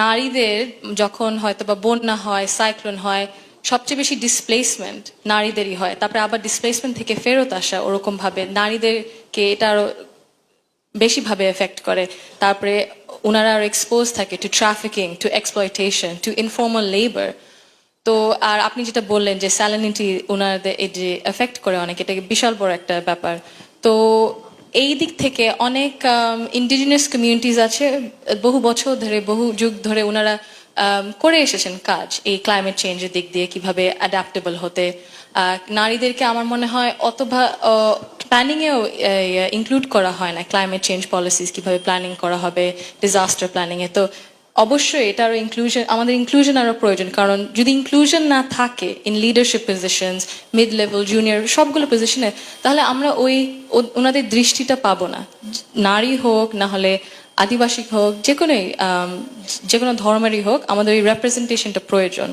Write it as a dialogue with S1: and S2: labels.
S1: নারীদের যখন হয়তো বা বন্যা হয়, সাইক্লোন হয়, সবচেয়ে বেশি ডিসপ্লেসমেন্ট নারীদেরই হয়। তারপরে আবার ডিসপ্লেসমেন্ট থেকে ফেরত আসা ওরকম ভাবে নারীদেরকে এটা আরো বেশিভাবে এফেক্ট করে। তারপরে ওনারা আরো এক্সপোজ থাকে to trafficking, to exploitation, to informal labour. তো আর আপনি যেটা বললেন যে স্যালিনিটি ওনাদের এই যে এফেক্ট করে অনেক, এটা বিশাল বড় একটা ব্যাপার। তো এই দিক থেকে অনেক ইন্ডিজিনাস কমিউনিটিজ আছে, বহু বছর ধরে, বহু যুগ ধরে ওনারা করে এসেছেন কাজ এই ক্লাইমেট চেঞ্জের দিক দিয়ে কিভাবে অ্যাডাপ্টেবল হতে। নারীদেরকে আমার মনে হয় অথবা প্ল্যানিংয়েও ইনক্লুড করা হয় না, ক্লাইমেট চেঞ্জ পলিসিস কিভাবে প্ল্যানিং করা হবে, ডিজাস্টার প্ল্যানিংয়ে। তো অবশ্যই এটা আরো ইনক্লুশন, আমাদের ইনক্লুশন আরো প্রয়োজন, কারণ যদি ইনক্লুশন না থাকে in leadership positions, mid level, junior সবগুলো পজিশনে, তাহলে আমরা ওনাদের দৃষ্টিটা পাবো না। নারী হোক না হলে আদিবাসী হোক, যে কোনো ধর্মেরই হোক, আমাদের ওই রেপ্রেজেন্টেশনটা প্রয়োজন।